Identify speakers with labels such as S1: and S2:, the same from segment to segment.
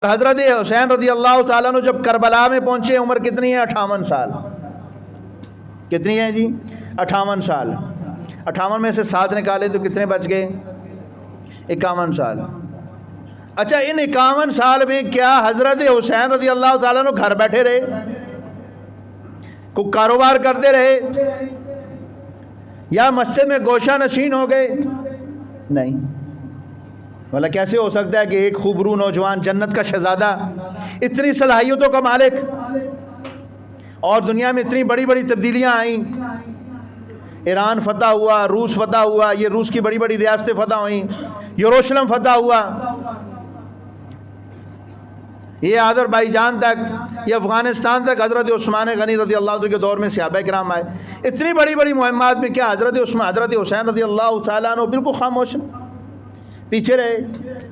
S1: حضرت حسین رضی اللہ تعالیٰ عنہ جب کربلا میں پہنچے عمر کتنی ہے؟ 58 سال. کتنی ہے جی؟ 58 سال. 58 میں سے 7 نکالے تو کتنے بچ گئے؟ 51 سال. اچھا ان 51 سال میں کیا حضرت حسین رضی اللہ تعالیٰ عنہ گھر بیٹھے رہے؟ کوئی کاروبار کرتے رہے؟ یا مسجد میں گوشہ نشین ہو گئے؟ نہیں. بھلا کیسے ہو سکتا ہے کہ ایک خوبرو نوجوان جنت کا شہزادہ اتنی صلاحیتوں کا مالک اور دنیا میں اتنی بڑی بڑی تبدیلیاں آئیں، ایران فتح ہوا، روس فتح ہوا، یہ روس کی بڑی بڑی ریاستیں فتح ہوئیں، یروشلم فتح ہوا، یہ آذربائیجان تک، یہ افغانستان تک حضرت عثمان غنی رضی اللہ عنہ کے دور میں صحابہ کرام آئے. اتنی بڑی بڑی مہمات میں کیا حضرت حسین رضی اللہ تعالیٰ عنہ بالکل خاموش پیچھے رہے؟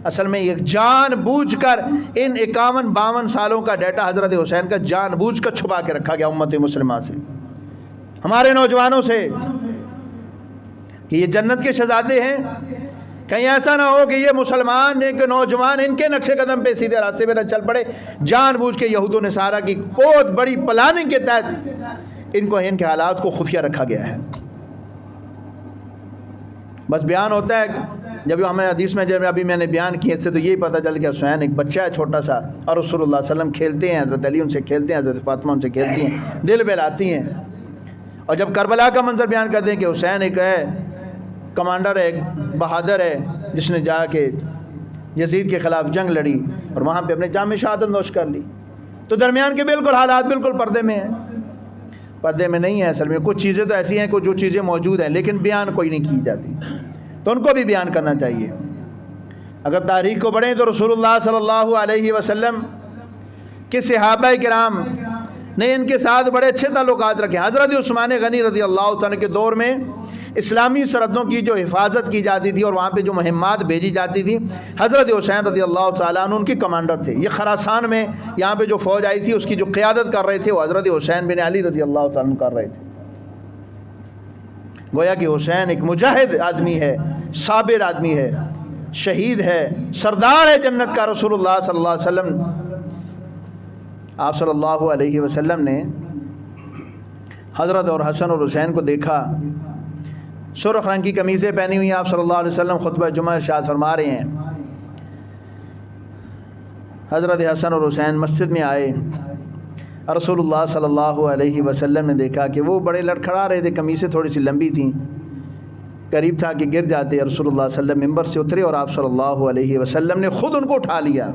S1: اصل میں یہ جان بوجھ کر ان 51-52 سالوں کا ڈیٹا حضرت حسین کا جان بوجھ کر چھپا کے رکھا گیا امت مسلمہ سے، ہمارے نوجوانوں سے، کہ یہ جنت کے شہزادے ہیں. کہیں ایسا نہ ہو کہ یہ مسلمان ایک نوجوان ان کے نقش قدم پہ سیدھے راستے پہ نہ چل پڑے. جان بوجھ کے یہود و نصارہ کی بہت بڑی پلاننگ کے تحت ان کے حالات کو خفیہ رکھا گیا ہے. بس بیان ہوتا ہے، جب ہمیں حدیث میں جب ابھی میں نے بیان کیا، اس سے تو یہی پتہ چل گیا حسین ایک بچہ ہے چھوٹا سا، اور رسول اللہ صلی اللہ علیہ وسلم کھیلتے ہیں، حضرت علی ان سے کھیلتے ہیں، حضرت فاطمہ ان سے کھیلتی ہیں، دل بہلاتی ہیں. اور جب کربلا کا منظر بیان کرتے ہیں کہ حسین ایک ہے کمانڈر ہے، ایک بہادر ہے، جس نے جا کے یزید کے خلاف جنگ لڑی اور وہاں پہ اپنے جام شہادت نوش کر لی، تو درمیان کے بالکل حالات بالکل پردے میں ہیں. پردے میں نہیں ہیں اصل میں، کچھ چیزیں تو ایسی ہیں، کچھ جو چیزیں موجود ہیں لیکن بیان کوئی نہیں کی جاتی، تو ان کو بھی بیان کرنا چاہیے. اگر تاریخ کو پڑھیں تو رسول اللہ صلی اللہ علیہ وسلم کے صحابہ کرام نے ان کے ساتھ بڑے اچھے تعلقات رکھے. حضرت عثمان غنی رضی اللہ تعالیٰ کے دور میں اسلامی سرحدوں کی جو حفاظت کی جاتی تھی اور وہاں پہ جو مہمات بھیجی جاتی تھی، حضرت حسین رضی اللہ تعالیٰ عنہ ان کے کمانڈر تھے. یہ خراسان میں یہاں پہ جو فوج آئی تھی اس کی جو قیادت کر رہے تھے وہ حضرت حسین بن علی رضی اللہ تعالیٰ عنہ کر رہے تھے. گویا کہ حسین ایک مجاہد آدمی ہے، صابر آدمی ہے، شہید ہے، سردار ہے جنت کا. رسول اللہ صلی اللہ علیہ وسلم، آپ صلی اللہ علیہ وسلم نے حضرت اور حسن اور حسین کو دیکھا، سرخ رنگ کی قمیضیں پہنی ہوئی ہیں. آپ صلی اللہ علیہ وسلم خطبہ جمعہ ارشاد فرما رہے ہیں، حضرت حسن اور حسین مسجد میں آئے، رسول اللہ صلی اللہ علیہ وسلم نے دیکھا کہ وہ بڑے لڑکھڑا رہے تھے، قمیصیں تھوڑی سی لمبی تھیں، قریب تھا کہ گر جاتے. رسول اللہ صلی اللہ علیہ وسلم ممبر سے اترے اور آپ صلی اللہ علیہ وسلم نے خود ان کو اٹھا لیا